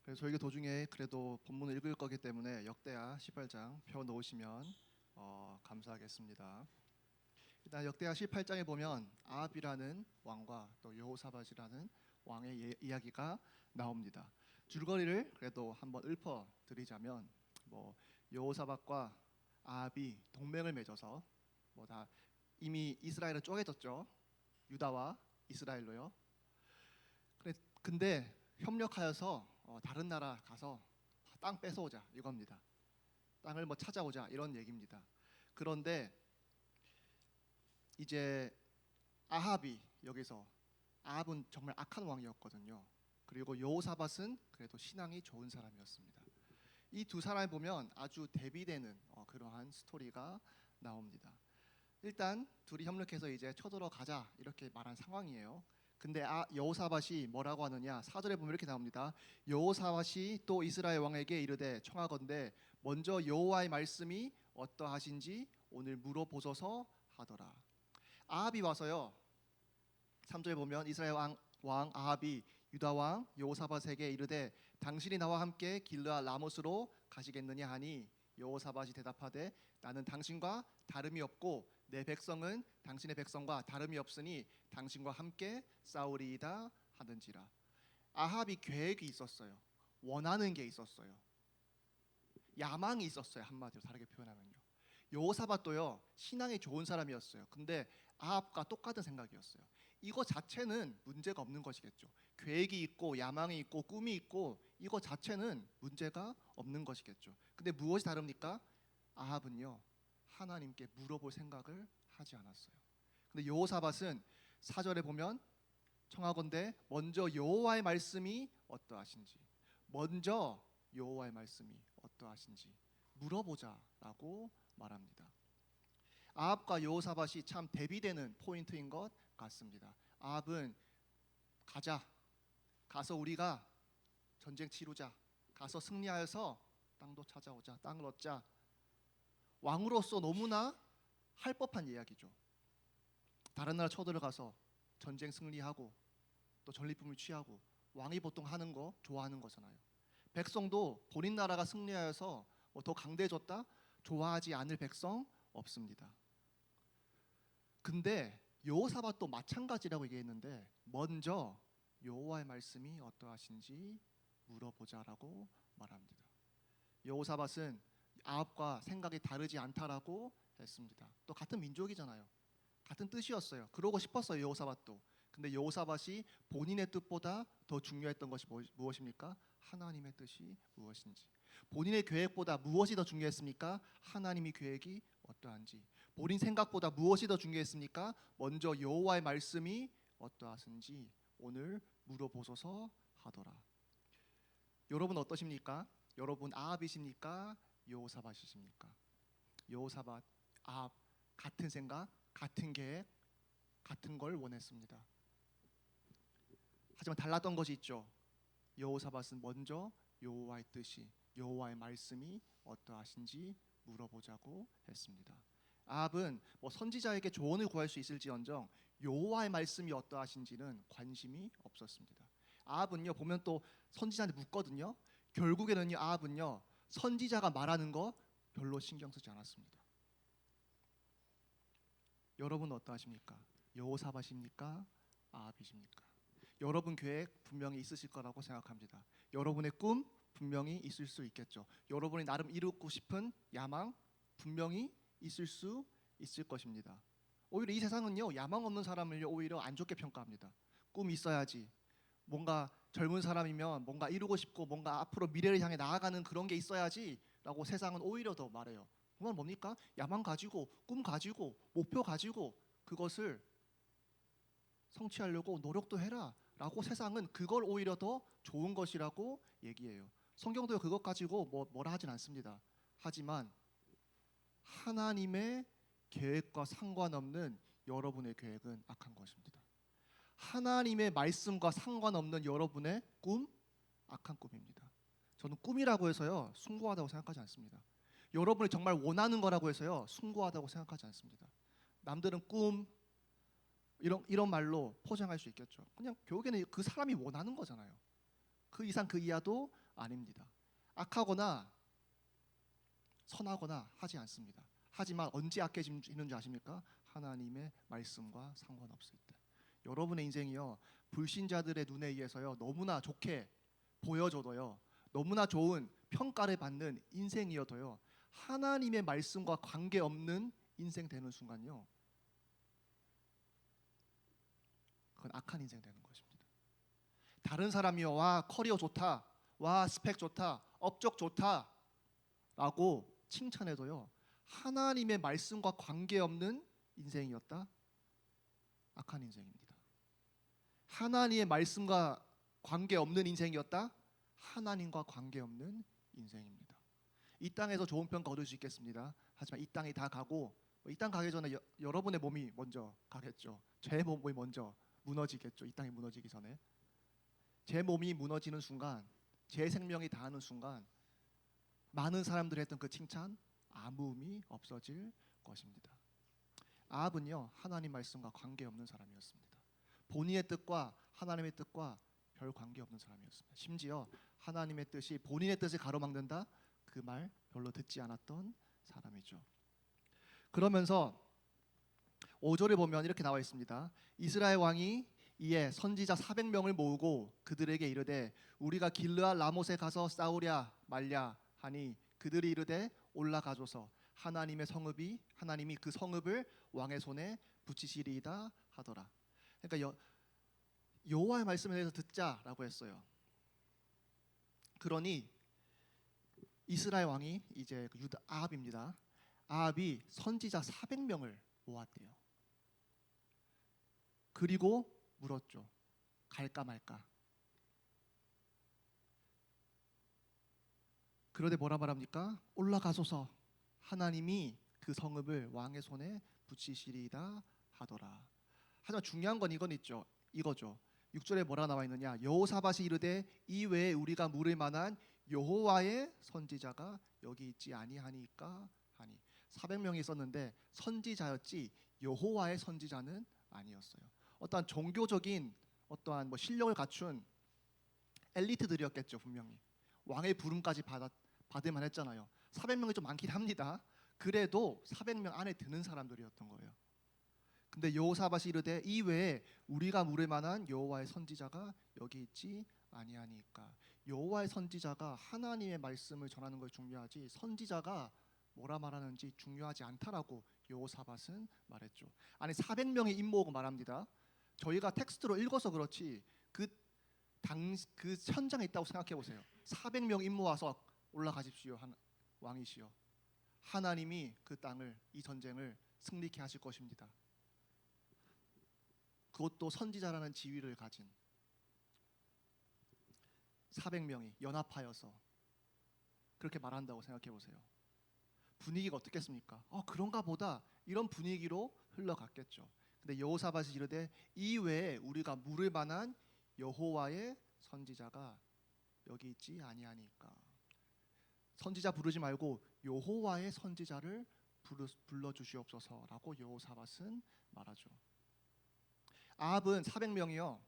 그래서 저희가 도중에 그래도 본문을 읽을 거기 때문에 역대하 18장 펴 놓으시면 감사하겠습니다. 일단 역대하 18장에 보면 아합이라는 왕과 또 여호사밧이라는 왕의 이야기가 나옵니다. 줄거리를 그래도 한번 읊어 드리자면 여호사밧과 아합이 동맹을 맺어서 다 이미 이스라엘은 쪼개졌죠. 유다와 이스라엘로요. 근데 협력하여서 다른 나라 가서 땅 뺏어오자 이겁니다. 땅을 찾아오자 이런 얘기입니다. 그런데 이제 아합이 여기서 아합은 정말 악한 왕이었거든요. 그리고 여호사밧은 그래도 신앙이 좋은 사람이었습니다. 이 두 사람을 보면 아주 대비되는 그러한 스토리가 나옵니다. 일단 둘이 협력해서 이제 쳐들어가자 이렇게 말한 상황이에요. 근데 여호사밧이 뭐라고 하느냐, 4절에 보면 이렇게 나옵니다. 여호사밧이 또 이스라엘 왕에게 이르되 청하건대 먼저 여호와의 말씀이 어떠하신지 오늘 물어보소서 하더라. 아합이 와서요, 3절에 보면 이스라엘 왕 아합이 유다 왕 여호사밧에게 이르되 당신이 나와 함께 길르앗 라못으로 가시겠느냐 하니 여호사밧이 대답하되 나는 당신과 다름이 없고 내 백성은 당신의 백성과 다름이 없으니 당신과 함께 싸우리이다 하는지라. 아합이 계획이 있었어요. 원하는 게 있었어요. 야망이 있었어요. 한마디로 다르게 표현하면요. 여호사밧도요 신앙이 좋은 사람이었어요. 근데 아합과 똑같은 생각이었어요. 이거 자체는 문제가 없는 것이겠죠. 계획이 있고 야망이 있고 꿈이 있고 이거 자체는 문제가 없는 것이겠죠. 근데 무엇이 다릅니까? 아합은요 하나님께 물어볼 생각을 하지 않았어요. 근데 여호사밧은 4절에 보면 청하건대 먼저 여호와의 말씀이 어떠하신지, 먼저 여호와의 말씀이 어떠하신지 물어보자라고 말합니다. 아합과 여호사밧이 참 대비되는 포인트인 것 같습니다. 아합은 가서 우리가 전쟁 치르자, 가서 승리하여서 땅도 찾아오자, 땅을 얻자. 왕으로서 너무나 할 법한 이야기죠. 다른 나라 쳐들어가서 전쟁 승리하고 또 전리품을 취하고, 왕이 보통 하는 거 좋아하는 거잖아요. 백성도 본인 나라가 승리하여서 더 강대해졌다 좋아하지 않을 백성 없습니다. 근데 여호사밧도 마찬가지라고 얘기했는데 먼저 여호와의 말씀이 어떠하신지 물어보자라고 말합니다. 여호사밧은 아합과 생각이 다르지 않다라고 했습니다. 또 같은 민족이잖아요. 같은 뜻이었어요. 그러고 싶었어요 여호사밧도. 근데 여호사밧이 본인의 뜻보다 더 중요했던 것이 무엇입니까? 하나님의 뜻이 무엇인지. 본인의 계획보다 무엇이 더 중요했습니까? 하나님의 계획이 어떠한지. 본인 생각보다 무엇이 더 중요했습니까? 먼저 여호와의 말씀이 어떠하신지 오늘 물어보소서 하더라. 여러분 어떠십니까? 여러분 아합이십니까? 여호사밧이십니까? 여호사밧, 아합 같은 생각, 같은 계획, 같은 걸 원했습니다. 하지만 달랐던 것이 있죠. 여호사밧은 먼저 여호와의 뜻이, 여호와의 말씀이 어떠하신지 물어보자고 했습니다. 아합은 선지자에게 조언을 구할 수 있을지언정 여호와의 말씀이 어떠하신지는 관심이 없었습니다. 아합은요 보면 또 선지자한테 묻거든요. 결국에는요 아합은요 선지자가 말하는 거 별로 신경 쓰지 않았습니다. 여러분은 어떠하십니까? 여호사밧입니까? 아합이십니까? 여러분 계획 분명히 있으실 거라고 생각합니다. 여러분의 꿈 분명히 있을 수 있겠죠. 여러분이 나름 이루고 싶은 야망 분명히 있을 것입니다. 오히려 이 세상은요 야망 없는 사람을요 오히려 안 좋게 평가합니다. 꿈이 있어야지. 뭔가 젊은 사람이면 뭔가 이루고 싶고 뭔가 앞으로 미래를 향해 나아가는 그런 게 있어야지라고 세상은 오히려 더 말해요. 그건 뭡니까? 야망 가지고 꿈 가지고 목표 가지고 그것을 성취하려고 노력도 해라 라고 세상은 그걸 오히려 더 좋은 것이라고 얘기해요. 성경도 그것 가지고 뭐라 하진 않습니다. 하지만 하나님의 계획과 상관없는 여러분의 계획은 악한 것입니다. 하나님의 말씀과 상관없는 여러분의 꿈, 악한 꿈입니다. 저는 꿈이라고 해서요 숭고하다고 생각하지 않습니다. 여러분이 정말 원하는 거라고 해서요 숭고하다고 생각하지 않습니다. 남들은 꿈 이런 말로 포장할 수 있겠죠. 그냥 결국에는 그 사람이 원하는 거잖아요. 그 이상 그 이하도 아닙니다. 악하거나 선하거나 하지 않습니다. 하지만 언제 악해지는 줄 아십니까? 하나님의 말씀과 상관없을 때. 여러분의 인생이요, 불신자들의 눈에 의해서요 너무나 좋게 보여져도요, 너무나 좋은 평가를 받는 인생이어도요, 하나님의 말씀과 관계없는 인생 되는 순간요, 그건 악한 인생 되는 것입니다. 다른 사람이요, 와 커리어 좋다, 와 스펙 좋다, 업적 좋다 라고 칭찬해도요, 하나님의 말씀과 관계없는 인생이었다? 악한 인생입니다. 하나님의 말씀과 관계없는 인생이었다? 하나님과 관계없는 인생입니다. 이 땅에서 좋은 평가 얻을 수 있겠습니다. 하지만 이 땅이 다 가고, 이 땅 가기 전에 여러분의 몸이 먼저 가겠죠. 제 몸이 먼저 무너지겠죠. 이 땅이 무너지기 전에. 제 몸이 무너지는 순간, 제 생명이 다하는 순간, 많은 사람들이 했던 그 칭찬 아무 의미 없어질 것입니다. 아합은요, 하나님 말씀과 관계없는 사람이었습니다. 본인의 뜻과 하나님의 뜻과 별 관계없는 사람이었습니다. 심지어 하나님의 뜻이 본인의 뜻을 가로막는다, 그 말 별로 듣지 않았던 사람이죠. 그러면서 5절에 보면 이렇게 나와 있습니다. 이스라엘 왕이 이에 선지자 400명을 모으고 그들에게 이르되 우리가 길르앗 라못에 가서 싸우랴 말랴 하니 그들이 이르되 올라가줘서 하나님이 그 성읍을 왕의 손에 붙이시리이다 하더라. 그러니까 여호와의 말씀에 대해서 듣자라고 했어요. 그러니 이스라엘 왕이 이제 유다 아합입니다. 아합이 선지자 400명을 모았대요. 그리고 물었죠. 갈까 말까. 그러되 뭐라 말합니까? 올라가소서 하나님이 그 성읍을 왕의 손에 붙이시리이다 하더라. 하지만 중요한 건 이거죠. 6절에 뭐라 나와 있느냐? 여호사밧이 이르되 이 외에 우리가 물을 만한 여호와의 선지자가 여기 있지 아니하니까 하니. 400명이 있었는데 선지자였지 여호와의 선지자는 아니었어요. 어떠한 종교적인 어떠한 실력을 갖춘 엘리트들이었겠죠. 분명히 왕의 부름까지 받을 만했잖아요. 400명이 좀 많긴 합니다. 그래도 400명 안에 드는 사람들이었던 거예요. 근데 여호사밧이 이르되 이 외에 우리가 물을 만한 여호와의 선지자가 여기 있지 아니하니까. 여호와의 선지자가 하나님의 말씀을 전하는 걸 중요하지 선지자가 뭐라 말하는지 중요하지 않다라고 여호사밧은 말했죠. 아니 400명의 임모고 말합니다. 저희가 텍스트로 읽어서 그렇지 그 현장에 있다고 생각해 보세요. 400명 임모 와서 올라가십시오. 왕이시여. 하나님이 그 땅을, 이 전쟁을 승리케 하실 것입니다. 그것도 선지자라는 지위를 가진 400명이 연합하여서 그렇게 말한다고 생각해 보세요. 분위기가 어떻겠습니까? 그런가 보다 이런 분위기로 흘러갔겠죠. 근데 여호사밧이 이르되 이 외에 우리가 물을 만한 여호와의 선지자가 여기 있지 아니하니까. 선지자 부르지 말고 여호와의 선지자를 불러주시옵소서라고 여호사밧은 말하죠. 아합은 400명이요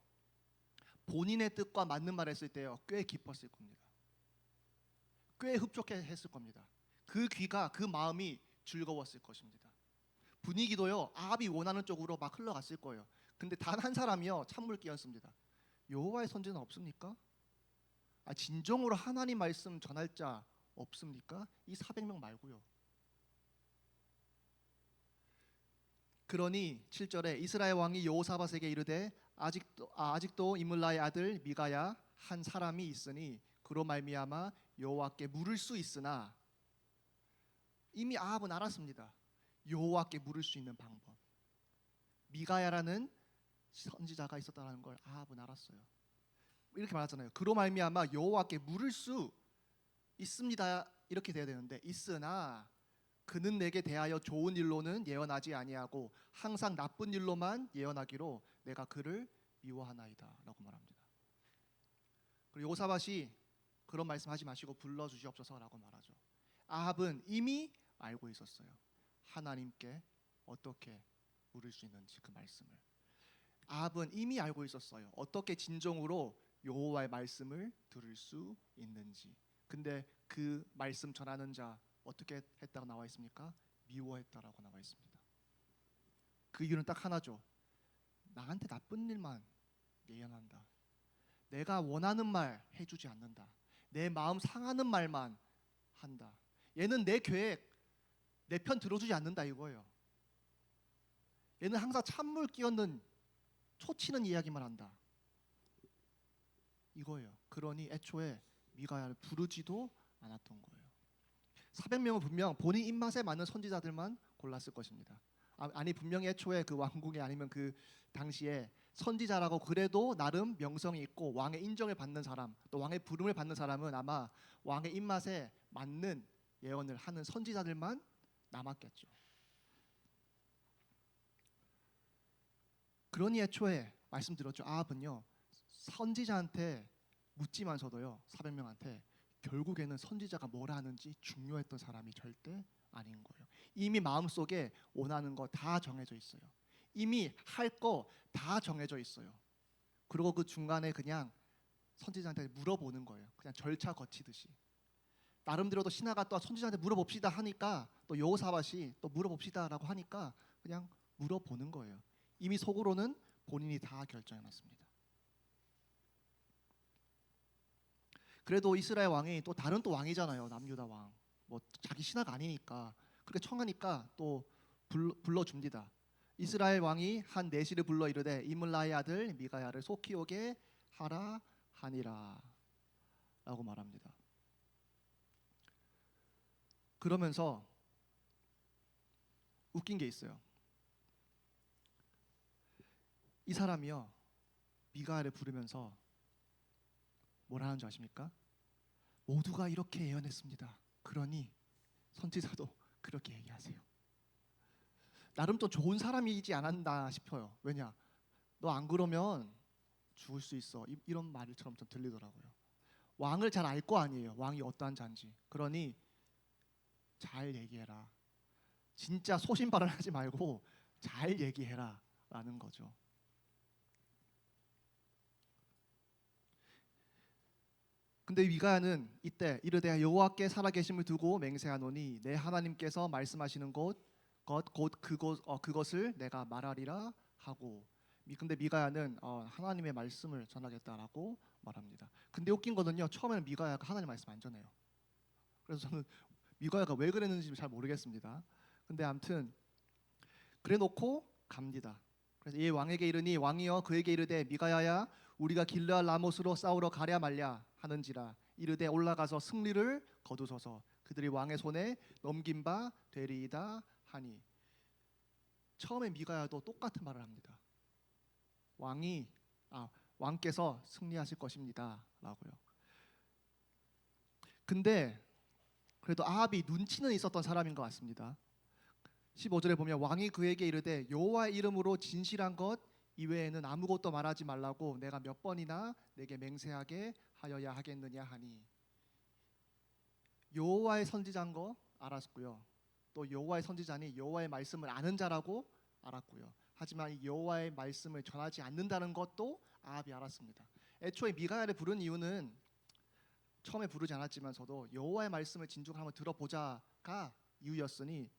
본인의 뜻과 맞는 말 했을 때요 꽤 기뻤을 겁니다. 꽤 흡족했을 겁니다. 그 귀가, 그 마음이 즐거웠을 것입니다. 분위기도요 아합이 원하는 쪽으로 막 흘러갔을 거예요. 근데 단 한 사람이요 찬물 끼얹습니다. 여호와의 선지자는 없습니까? 진정으로 하나님 말씀 전할 자 없습니까? 이 400명 말고요. 그러니 7절에 이스라엘 왕이 여호사밧에게 이르되 아직도 이물라의 아들 미가야 한 사람이 있으니 그로 말미암아 여호와께 물을 수 있으나. 이미 아합은 알았습니다. 여호와께 물을 수 있는 방법. 미가야라는 선지자가 있었다는 걸 아합은 알았어요. 이렇게 말하잖아요. 그로 말미암아 여호와께 물을 수 있습니다. 이렇게 돼야 되는데 있으나 그는 내게 대하여 좋은 일로는 예언하지 아니하고 항상 나쁜 일로만 예언하기로 내가 그를 미워하나이다 라고 말합니다. 그리고 여호사밧이 그런 말씀하지 마시고 불러주시옵소서라고 말하죠. 아합은 이미 알고 있었어요. 하나님께 어떻게 물을 수 있는지 그 말씀을. 아합은 이미 알고 있었어요. 어떻게 진정으로 여호와의 말씀을 들을 수 있는지. 근데 그 말씀 전하는 자 어떻게 했다고 나와 있습니까? 미워했다라고 나와 있습니다. 그 이유는 딱 하나죠. 나한테 나쁜 일만 예언한다. 내가 원하는 말 해주지 않는다. 내 마음 상하는 말만 한다. 얘는 내 계획, 내 편 들어주지 않는다 이거예요. 얘는 항상 찬물 끼얹는 초치는 이야기만 한다. 이거예요. 그러니 애초에 미가야를 부르지도 않았던 거예요. 400명은 분명 본인 입맛에 맞는 선지자들만 골랐을 것입니다. 아니 분명히 애초에 그 왕궁에 아니면 그 당시에 선지자라고 그래도 나름 명성이 있고 왕의 인정을 받는 사람, 또 왕의 부름을 받는 사람은 아마 왕의 입맛에 맞는 예언을 하는 선지자들만 남았겠죠. 그러니 애초에 말씀드렸죠. 아합은요 선지자한테 묻지만서도요 400명한테 결국에는 선지자가 뭐라 하는지 중요했던 사람이 절대 아닌 거예요. 이미 마음속에 원하는 거 다 정해져 있어요. 이미 할 거 다 정해져 있어요. 그리고 그 중간에 그냥 선지자한테 물어보는 거예요. 그냥 절차 거치듯이. 나름대로도 신하가 또 선지자한테 물어봅시다 하니까 또 여호사밧이 또 물어봅시다라고 하니까 그냥 물어보는 거예요. 이미 속으로는 본인이 다 결정해놨습니다. 그래도 이스라엘 왕이 또 다른 또 왕이잖아요. 남유다 왕. 뭐 자기 신하가 아니니까 그렇게 청하니까 또 불러줍니다. 이스라엘 왕이 한 내시를 불러 이르되 이물라의 아들 미가야를 속히 오게 하라 하니라 라고 말합니다. 그러면서 웃긴 게 있어요. 이 사람이요 미가야를 부르면서 뭐라 하는 줄 아십니까? 모두가 이렇게 예언했습니다. 그러니 선지자도 그렇게 얘기하세요. 나름 또 좋은 사람이지 않았나 싶어요. 왜냐? 너 안 그러면 죽을 수 있어. 이런 말처럼 좀 들리더라고요. 왕을 잘 알 거 아니에요. 왕이 어떠한 자인지. 그러니 잘 얘기해라. 진짜 소신 발언하지 말고 잘 얘기해라 라는 거죠. 근데 미가야는 이때 이르되 여호와께 살아계심을 두고 맹세하노니 내 하나님께서 말씀하시는 그것을 내가 말하리라 하고. 근데 미가야는 하나님의 말씀을 전하겠다라고 말합니다. 근데 웃긴 거는요 처음에는 미가야가 하나님 말씀 안 전해요. 그래서 저는 미가야가 왜 그랬는지 잘 모르겠습니다. 근데 아무튼 그래놓고 갑니다. 그래서 이 왕에게 이르니 왕이여 그에게 이르되 미가야야 우리가 길르앗 라못으로 싸우러 가랴 말랴 하는지라. 이르되 올라가서 승리를 거두소서 그들이 왕의 손에 넘긴 바 되리이다 하니. 처음에 미가야도 똑같은 말을 합니다. 왕께서 승리하실 것입니다라고요. 근데 그래도 아합이 눈치는 있었던 사람인 것 같습니다. 15절에 보면 왕이 그에게 이르되 여호와의 이름으로 진실한 것 이외에는 아무것도 말하지 말라고 내가 몇 번이나 내게 맹세하게 하여야 하겠느냐 하니. 여호와의 선지자인 거 알았고요. 또 여호와의 선지자니 여호와의 말씀을 아는 자라고 알았고요. 하지만 이 여호와의 말씀을 전하지 않는다는 것도 아합이 알았습니다. 애초에 미가야를 부른 이유는 처음에 부르지 않았지만서도 여호와의 말씀을 진중하게 한번 들어보자가 이유였으니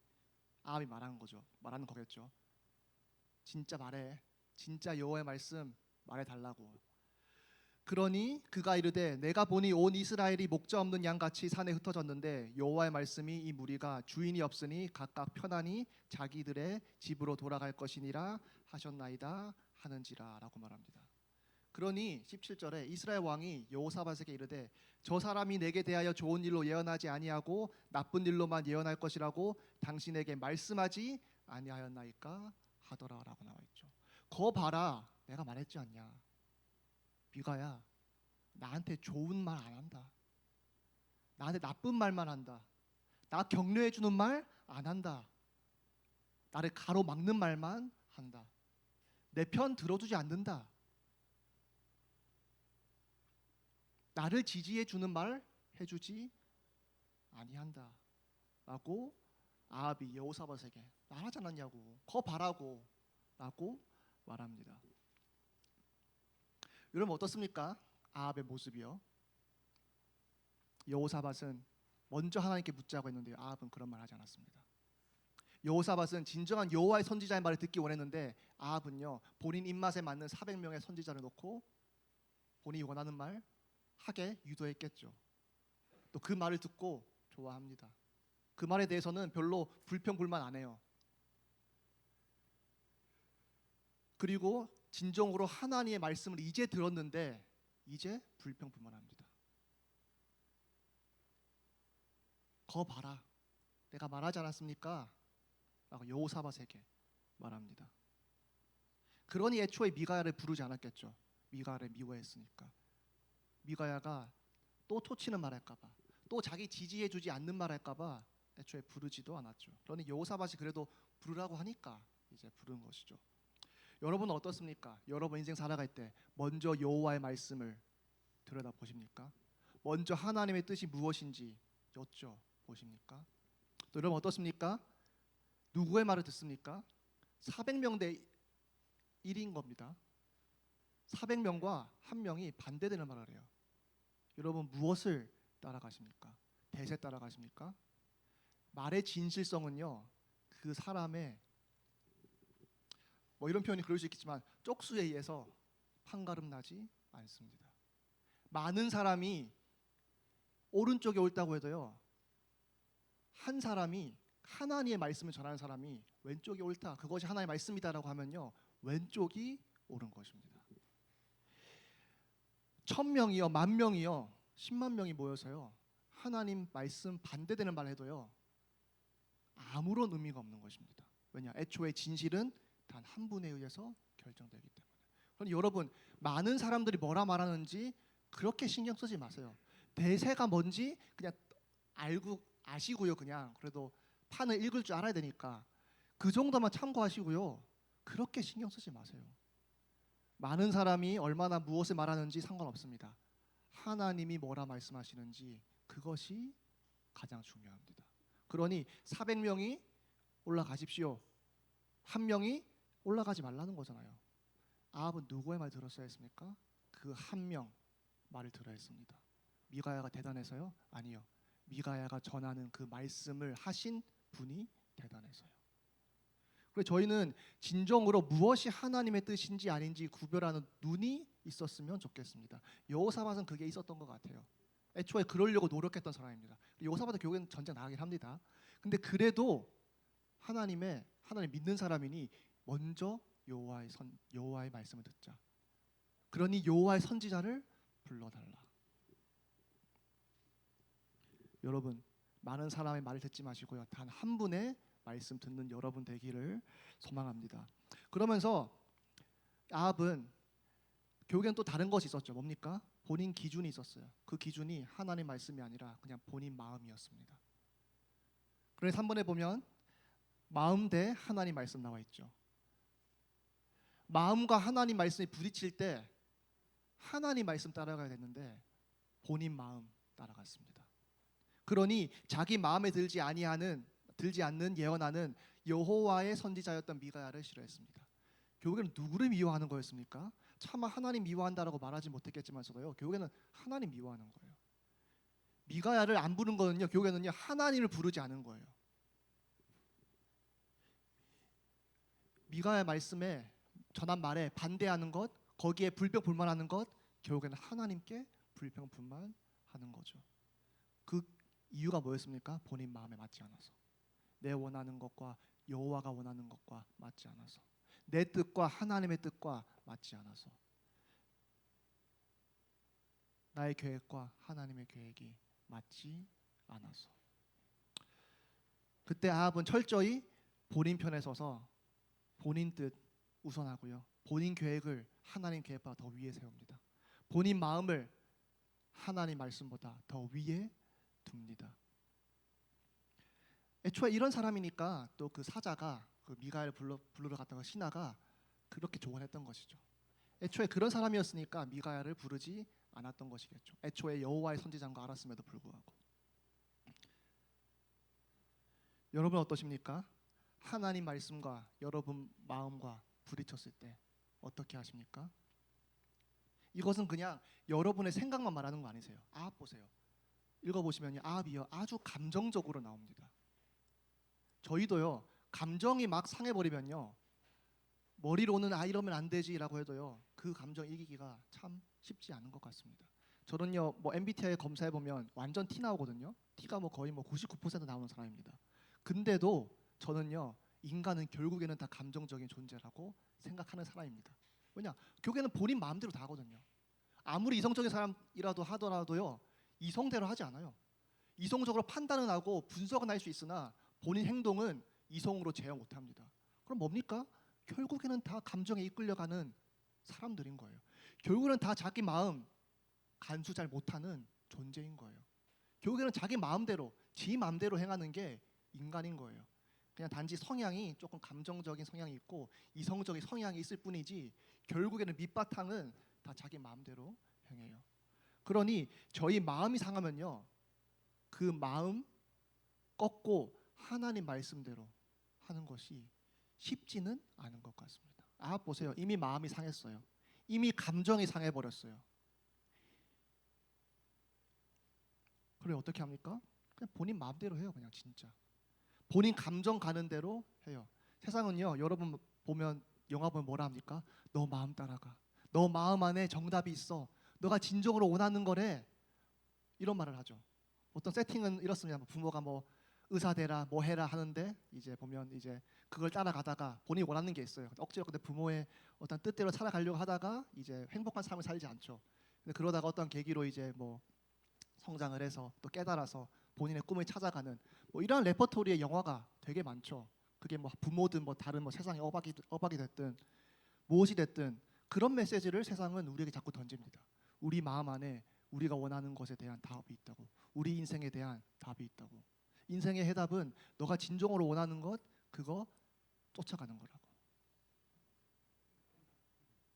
아합이 말하는 거겠죠. 진짜 말해. 진짜 여호와의 말씀 말해달라고. 그러니 그가 이르되 내가 보니 온 이스라엘이 목자 없는 양같이 산에 흩어졌는데 여호와의 말씀이 이 무리가 주인이 없으니 각각 편안히 자기들의 집으로 돌아갈 것이니라 하셨나이다 하는지라 라고 말합니다. 그러니 17절에 이스라엘 왕이 여호사밧에게 이르되 저 사람이 내게 대하여 좋은 일로 예언하지 아니하고 나쁜 일로만 예언할 것이라고 당신에게 말씀하지 아니하였나이까 하더라 라고 나와 있죠. 거 봐라 내가 말했지 않냐. 미가야 나한테 좋은 말 안 한다. 나한테 나쁜 말만 한다. 나 격려해 주는 말 안 한다. 나를 가로막는 말만 한다. 내 편 들어주지 않는다. 나를 지지해 주는 말 해주지 아니한다 라고 아합이 여호사밧에게 말하지 않았냐고 거 봐라고 라고 말합니다. 여러분 어떻습니까? 아합의 모습이요. 여호사밧은 먼저 하나님께 묻자고 했는데요. 아합은 그런 말 하지 않았습니다. 여호사밧은 진정한 여호와의 선지자의 말을 듣기 원했는데 아합은요 본인 입맛에 맞는 400명의 선지자를 놓고 본인이 원하는 말 하게 유도했겠죠. 또 그 말을 듣고 좋아합니다. 그 말에 대해서는 별로 불평불만 안 해요. 그리고 진정으로 하나님의 말씀을 이제 들었는데 이제 불평불만합니다. 거 봐라, 내가 말하지 않았습니까? 라고 여호사밧에게 말합니다. 그러니 애초에 미가야를 부르지 않았겠죠. 미가야를 미워했으니까. 미가야가 또 토치는 말할까봐, 또 자기 지지해주지 않는 말할까봐 애초에 부르지도 않았죠. 그러니 여호사밧이 그래도 부르라고 하니까 이제 부른 것이죠. 여러분은 어떻습니까? 여러분 인생 살아갈 때 먼저 여호와의 말씀을 들여다 보십니까? 먼저 하나님의 뜻이 무엇인지 여쭤보십니까? 또 여러분 어떻습니까? 누구의 말을 듣습니까? 400명 대 1인 겁니다. 400명과 한 명이 반대되는 말을 해요. 여러분 무엇을 따라가십니까? 대세 따라가십니까? 말의 진실성은요 그 사람의 이런 표현이 그럴 수 있겠지만 쪽수에 의해서 판가름 나지 않습니다. 많은 사람이 오른쪽에 옳다고 해도요 한 사람이 하나님의 말씀을 전하는 사람이 왼쪽이 옳다, 그것이 하나님의 말씀이다라고 하면요 왼쪽이 옳은 것입니다. 1000명이요 10,000명이요 10만 명이 모여서요 하나님 말씀 반대되는 말을 해도요 아무런 의미가 없는 것입니다. 왜냐? 애초에 진실은 단 한 분에 의해서 결정되기 때문에. 그럼 여러분 많은 사람들이 뭐라 말하는지 그렇게 신경 쓰지 마세요. 대세가 뭔지 그냥 알고 아시고요. 그냥 그래도 판을 읽을 줄 알아야 되니까 그 정도만 참고하시고요. 그렇게 신경 쓰지 마세요. 많은 사람이 얼마나 무엇을 말하는지 상관없습니다. 하나님이 뭐라 말씀하시는지 그것이 가장 중요합니다. 그러니 400명이 올라가십시오. 한 명이 올라가지 말라는 거잖아요. 아합은 누구의 말 들었어야 했습니까? 그 한 명 말을 들어야 했습니다. 미가야가 대단해서요? 아니요. 미가야가 전하는 그 말씀을 하신 분이 대단해서요. 그래서 저희는 진정으로 무엇이 하나님의 뜻인지 아닌지 구별하는 눈이 있었으면 좋겠습니다. 여호사밧은 그게 있었던 것 같아요. 애초에 그러려고 노력했던 사람입니다. 여호사밧은 결국엔 전쟁 나가긴 합니다. 근데 그래도 하나님 믿는 사람이니 먼저 여호와의 말씀을 듣자. 그러니 여호와의 선지자를 불러달라. 여러분 많은 사람의 말을 듣지 마시고요. 단 한 분의 말씀 듣는 여러분 되기를 소망합니다. 그러면서 아합은 결국엔 또 다른 것이 있었죠. 뭡니까? 본인 기준이 있었어요. 그 기준이 하나님 말씀이 아니라 그냥 본인 마음이었습니다. 그래서 3번에 보면 마음 대 하나님 말씀 나와 있죠. 마음과 하나님 말씀이 부딪힐 때 하나님 말씀 따라가야 됐는데 본인 마음 따라갔습니다. 그러니 자기 마음에 들지 않는 예언하는 여호와의 선지자였던 미가야를 싫어했습니다. 결국에는 누구를 미워하는 거였습니까? 차마 하나님 미워한다라고 말하지 못했겠지만서도요. 결국에는 하나님 미워하는 거예요. 미가야를 안 부른 거는요. 결국에는요. 하나님을 부르지 않은 거예요. 미가야의 말씀에 전한 말에 반대하는 것, 거기에 불평불만하는 것, 결국에는 하나님께 불평불만하는 거죠. 그 이유가 뭐였습니까? 본인 마음에 맞지 않아서, 내 원하는 것과 여호와가 원하는 것과 맞지 않아서, 내 뜻과 하나님의 뜻과 맞지 않아서, 나의 계획과 하나님의 계획이 맞지 않아서. 그때 아합은 철저히 본인 편에 서서 본인 뜻 우선하고요. 본인 계획을 하나님 계획보다 더 위에 세웁니다. 본인 마음을 하나님 말씀보다 더 위에 둡니다. 애초에 이런 사람이니까 또 그 사자가 그 미가야를 부르러 갔다가 신하가 그렇게 조언했던 것이죠. 애초에 그런 사람이었으니까 미가야를 부르지 않았던 것이겠죠. 애초에 여호와의 선지자인 거 알았음에도 불구하고. 여러분 어떠십니까? 하나님 말씀과 여러분 마음과 부딪혔을 때 어떻게 하십니까? 이것은 그냥 여러분의 생각만 말하는 거 아니세요. 아합 보세요. 읽어보시면요, 아합이요 아주 감정적으로 나옵니다. 저희도요, 감정이 막 상해버리면요, 머리로는 이러면 안 되지라고 해도요, 그 감정 이기기가 참 쉽지 않은 것 같습니다. 저는요, 뭐 MBTI 검사해 보면 완전 T 나오거든요. T가 뭐 거의 뭐 99% 나오는 사람입니다. 근데도 저는요, 인간은 결국에는 다 감정적인 존재라고 생각하는 사람입니다. 왜냐, 결국에는 본인 마음대로 다 하거든요. 아무리 이성적인 사람이라도 하더라도요, 이성대로 하지 않아요. 이성적으로 판단은 하고 분석은 할 수 있으나 본인 행동은 이성으로 제어 못합니다. 그럼 뭡니까? 결국에는 다 감정에 이끌려가는 사람들인 거예요. 결국에는 다 자기 마음 간수 잘 못하는 존재인 거예요. 결국에는 자기 마음대로, 지 마음대로 행하는 게 인간인 거예요. 그냥 단지 성향이 조금 감정적인 성향이 있고 이성적인 성향이 있을 뿐이지 결국에는 밑바탕은 다 자기 마음대로 행해요. 그러니 저희 마음이 상하면요, 그 마음 꺾고 하나님 말씀대로 하는 것이 쉽지는 않은 것 같습니다. 보세요. 이미 마음이 상했어요. 이미 감정이 상해버렸어요. 그래 어떻게 합니까? 그냥 본인 마음대로 해요. 그냥 진짜 본인 감정 가는 대로 해요. 세상은요, 여러분 보면 영화 보면 뭐라 합니까? 너 마음 따라가. 너 마음 안에 정답이 있어. 너가 진정으로 원하는 거래. 이런 말을 하죠. 어떤 세팅은 이렇습니다. 부모가 뭐 의사 되라, 뭐 해라 하는데 이제 보면 이제 그걸 따라가다가 본인이 원하는 게 있어요. 억지로 근데 부모의 어떤 뜻대로 살아가려고 하다가 이제 행복한 삶을 살지 않죠. 근데 그러다가 어떤 계기로 이제 뭐 성장을 해서 또 깨달아서 본인의 꿈을 찾아가는 뭐 이러한 레퍼토리의 영화가 되게 많죠. 그게 뭐 부모든 뭐 다른 뭐 세상의 어박이 됐든 무엇이 됐든 그런 메시지를 세상은 우리에게 자꾸 던집니다. 우리 마음 안에 우리가 원하는 것에 대한 답이 있다고. 우리 인생에 대한 답이 있다고. 인생의 해답은 너가 진정으로 원하는 것 그거 쫓아가는 거라고.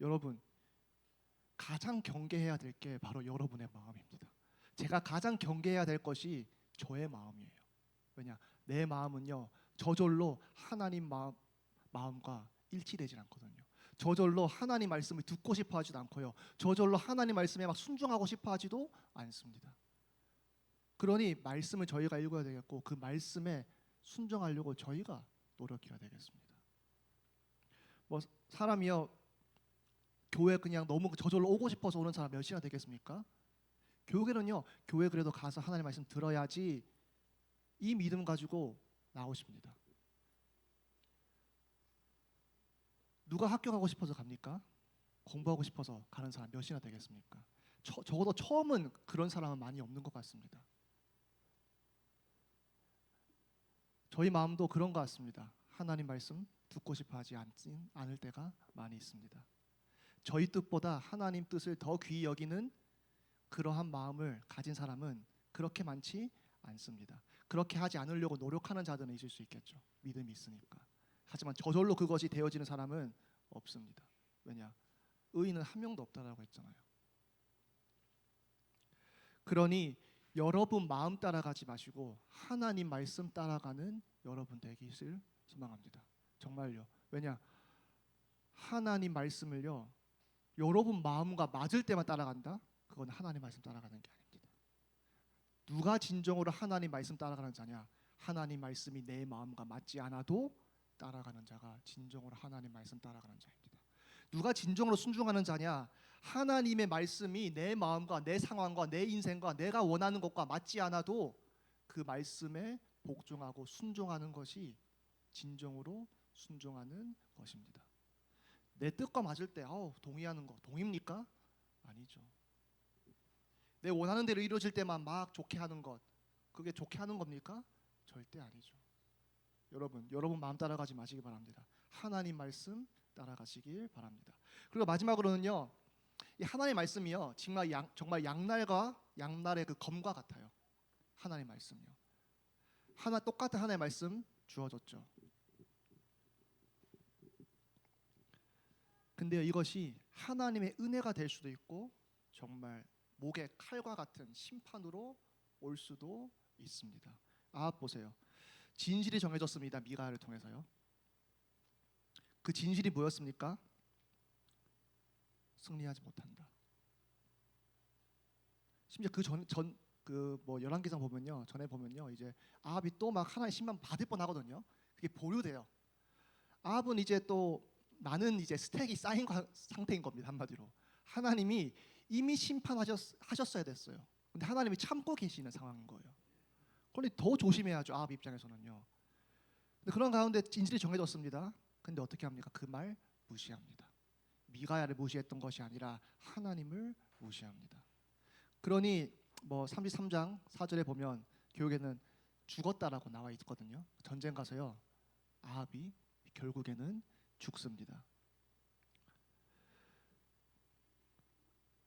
여러분, 가장 경계해야 될 게 바로 여러분의 마음입니다. 제가 가장 경계해야 될 것이 저의 마음이에요. 왜냐? 내 마음은요, 저절로 하나님 마음과 일치되질 않거든요. 저절로 하나님 말씀을 듣고 싶어 하지도 않고요. 저절로 하나님 말씀에 막 순종하고 싶어 하지도 않습니다. 그러니 말씀을 저희가 읽어야 되겠고 그 말씀에 순종하려고 저희가 노력해야 되겠습니다. 뭐 사람이요, 교회 그냥 너무 저절로 오고 싶어서 오는 사람 몇이나 되겠습니까? 교회는요, 교회 그래도 가서 하나님 말씀 들어야지 이 믿음 가지고 나오십니다. 누가 학교 가고 싶어서 갑니까? 공부하고 싶어서 가는 사람 몇이나 되겠습니까? 적어도 처음은 그런 사람은 많이 없는 것 같습니다. 저희 마음도 그런 것 같습니다. 하나님 말씀 듣고 싶어 하지 않을 때가 많이 있습니다. 저희 뜻보다 하나님 뜻을 더 귀히 여기는 그러한 마음을 가진 사람은 그렇게 많지 않습니다. 그렇게 하지 않으려고 노력하는 자들은 있을 수 있겠죠. 믿음이 있으니까. 하지만 저절로 그것이 되어지는 사람은 없습니다. 왜냐? 의인은 한 명도 없다라고 했잖아요. 그러니 여러분 마음 따라가지 마시고 하나님 말씀 따라가는 여러분 되기를 소망합니다. 정말요. 왜냐? 하나님 말씀을요, 여러분 마음과 맞을 때만 따라간다? 그건 하나님 말씀 따라가는 게 아닙니다. 누가 진정으로 하나님 말씀 따라가는 자냐? 하나님 말씀이 내 마음과 맞지 않아도 따라가는 자가 진정으로 하나님 말씀 따라가는 자입니다. 누가 진정으로 순종하는 자냐? 하나님의 말씀이 내 마음과 내 상황과 내 인생과 내가 원하는 것과 맞지 않아도 그 말씀에 복종하고 순종하는 것이 진정으로 순종하는 것입니다. 내 뜻과 맞을 때 동의하는 거 동의입니까? 아니죠. 내 원하는 대로 이루어질 때만 막 좋게 하는 것 그게 좋게 하는 겁니까? 절대 아니죠. 여러분 마음 따라가지 마시기 바랍니다. 하나님 말씀 따라가시길 바랍니다. 그리고 마지막으로는요, 이 하나님 말씀이요 정말 양날의 그 검과 같아요. 하나님 말씀이요. 똑같은 하나님의 말씀 주어졌죠. 근데 이것이 하나님의 은혜가 될 수도 있고 정말 목에 칼과 같은 심판으로 올 수도 있습니다. 보세요. 진실이 정해졌습니다. 미가를 통해서요. 그 진실이 뭐였습니까? 승리하지 못한다. 심지어 그 열왕기상 보면요, 전에 보면요, 이제 아합이 또 막 하나의 심판 받을 뻔하거든요. 그게 보류돼요. 아합은 이제 또 많은 이제 스택이 쌓인 상태인 겁니다. 한마디로 하나님이 이미 심판하셨어야 됐어요. 근데 하나님이 참고 계시는 상황인 거예요. 그러니 더 조심해야죠. 아합 입장에서는요. 근데 그런 가운데 진실이 정해졌습니다. 근데 어떻게 합니까? 그 말 무시합니다. 미가야를 무시했던 것이 아니라 하나님을 무시합니다. 그러니 뭐 33장 4절에 보면 교육에는 죽었다라고 나와 있거든요. 전쟁 가서요, 아합이 결국에는 죽습니다.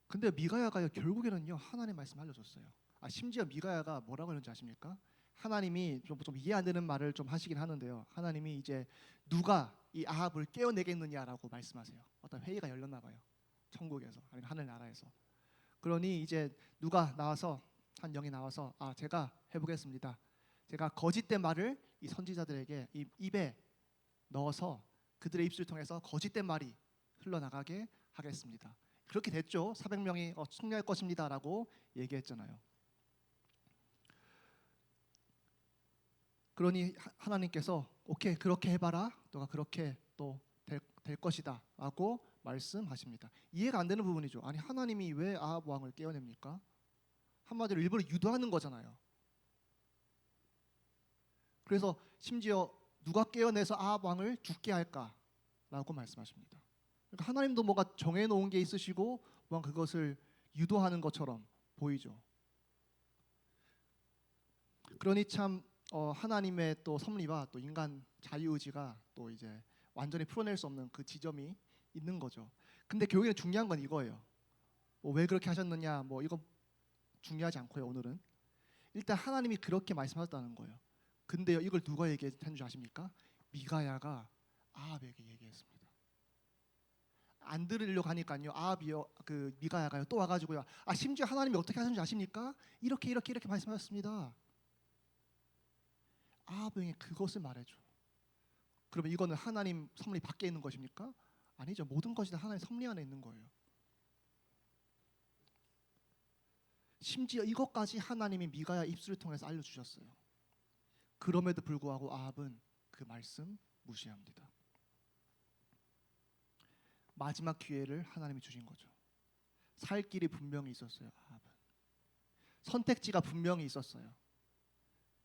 근데 미가야가 결국에는요, 하나님 말씀 알려줬어요. 심지어 미가야가 뭐라고 했는지 아십니까? 하나님이 좀 이해 안 되는 말을 좀 하시긴 하는데요. 하나님이 이제 누가 이 아합을 깨어내겠느냐라고 말씀하세요. 어떤 회의가 열렸나 봐요. 천국에서 아니면 하늘나라에서. 그러니 이제 누가 나와서 한 영이 나와서 제가 해보겠습니다. 제가 거짓된 말을 이 선지자들에게 입에 넣어서 그들의 입술을 통해서 거짓된 말이 흘러나가게 하겠습니다. 그렇게 됐죠. 400명이 승리할 것입니다라고 얘기했잖아요. 그러니 하나님께서 오케이, 그렇게 해봐라. 너가 그렇게 또 될 것이다라고 말씀하십니다. 이해가 안 되는 부분이죠. 아니, 하나님이 왜 아합 왕을 깨어냅니까? 한마디로 일부러 유도하는 거잖아요. 그래서 심지어 누가 깨어내서 아합 왕을 죽게 할까라고 말씀하십니다. 그러니까 하나님도 뭔가 정해놓은 게 있으시고 뭔가 그것을 유도하는 것처럼 보이죠. 그러니 참 하나님의 또 섭리와 또 인간 자유의지가 또 이제 완전히 풀어낼 수 없는 그 지점이 있는 거죠. 근데 교회는 중요한 건 이거예요. 왜 그렇게 하셨느냐, 이거 중요하지 않고요. 오늘은 일단 하나님이 그렇게 말씀하셨다는 거예요. 근데요, 이걸 누가 얘기한 줄 아십니까? 미가야가 아합에게 얘기했습니다. 안 들으려고 하니까요, 아합이요, 그 미가야가요 또 와가지고요, 심지어 하나님이 어떻게 하셨는지 아십니까? 이렇게 말씀하셨습니다. 아합에게 그것을 말해줘. 그러면 이거는 하나님 섭리 밖에 있는 것입니까? 아니죠. 모든 것이 다 하나님 섭리 안에 있는 거예요. 심지어 이것까지 하나님이 미가야 입술을 통해서 알려주셨어요. 그럼에도 불구하고 아합은 그 말씀 무시합니다. 마지막 기회를 하나님이 주신 거죠. 살 길이 분명히 있었어요. 아합은 선택지가 분명히 있었어요.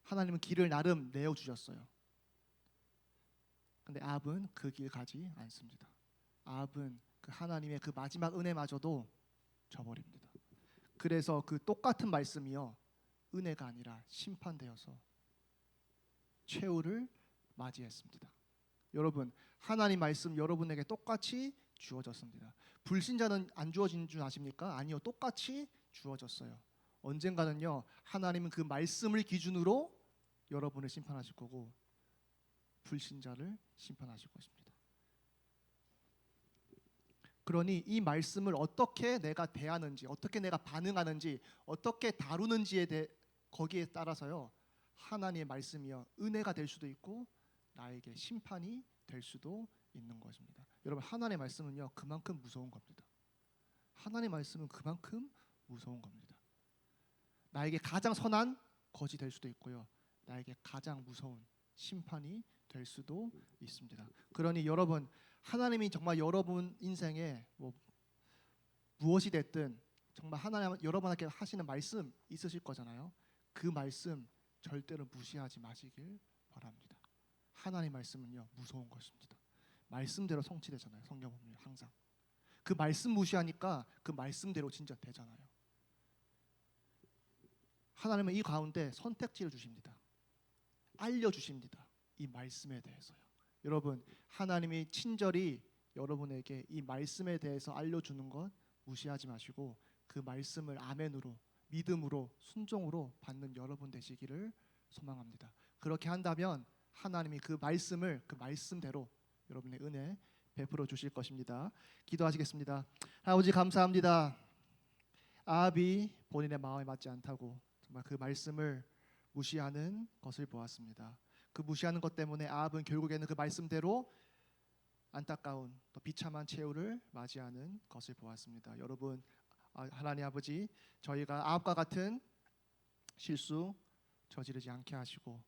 하나님은 길을 나름 내어주셨어요. 근데 아합은 그 길 가지 않습니다. 아합은 그 하나님의 그 마지막 은혜마저도 저버립니다. 그래서 그 똑같은 말씀이요, 은혜가 아니라 심판되어서 최후를 맞이했습니다. 여러분, 하나님 말씀 여러분에게 똑같이 주어졌습니다. 불신자는 안 주어진 줄 아십니까? 아니요, 똑같이 주어졌어요. 언젠가는요, 하나님은 그 말씀을 기준으로 여러분을 심판하실 거고 불신자를 심판하실 것입니다. 그러니 이 말씀을 어떻게 내가 대하는지, 어떻게 내가 반응하는지, 어떻게 다루는지에 대해 거기에 따라서요, 하나님의 말씀이요, 은혜가 될 수도 있고 나에게 심판이 될 수도 있는 것입니다. 여러분, 하나님의 말씀은요, 그만큼 무서운 겁니다. 하나님의 말씀은 그만큼 무서운 겁니다. 나에게 가장 선한 것이 될 수도 있고요, 나에게 가장 무서운 심판이 될 수도 있습니다. 그러니 여러분, 하나님이 정말 여러분 인생에 무엇이 됐든 정말 하나님 여러분에게 하시는 말씀 있으실 거잖아요. 그 말씀 절대로 무시하지 마시길 바랍니다. 하나님 말씀은요, 무서운 것입니다. 말씀대로 성취되잖아요. 성경 보면 항상 그 말씀 무시하니까 그 말씀대로 진짜 되잖아요. 하나님은 이 가운데 선택지를 주십니다. 알려주십니다. 이 말씀에 대해서요. 여러분, 하나님이 친절히 여러분에게 이 말씀에 대해서 알려주는 것 무시하지 마시고 그 말씀을 아멘으로, 믿음으로, 순종으로 받는 여러분 되시기를 소망합니다. 그렇게 한다면 하나님이 그 말씀을 그 말씀대로 여러분의 은혜 베풀어 주실 것입니다. 기도하시겠습니다. 아버지, 감사합니다. 아합이 본인의 마음에 맞지 않다고 정말 그 말씀을 무시하는 것을 보았습니다. 그 무시하는 것 때문에 아합은 결국에는 그 말씀대로 안타까운 또 비참한 최후를 맞이하는 것을 보았습니다. 여러분, 하나님 아버지, 저희가 아합과 같은 실수 저지르지 않게 하시고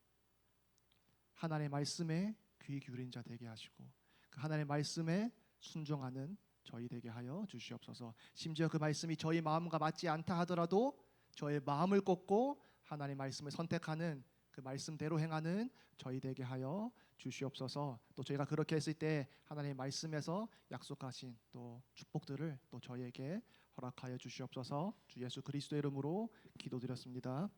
하나님의 말씀에 귀 기울인 자 되게 하시고 그 하나님의 말씀에 순종하는 저희 되게 하여 주시옵소서. 심지어 그 말씀이 저희 마음과 맞지 않다 하더라도 저의 마음을 꺾고 하나님의 말씀을 선택하는 그 말씀대로 행하는 저희 되게 하여 주시옵소서. 또 저희가 그렇게 했을 때 하나님의 말씀에서 약속하신 또 축복들을 또 저희에게 허락하여 주시옵소서. 주 예수 그리스도의 이름으로 기도드렸습니다.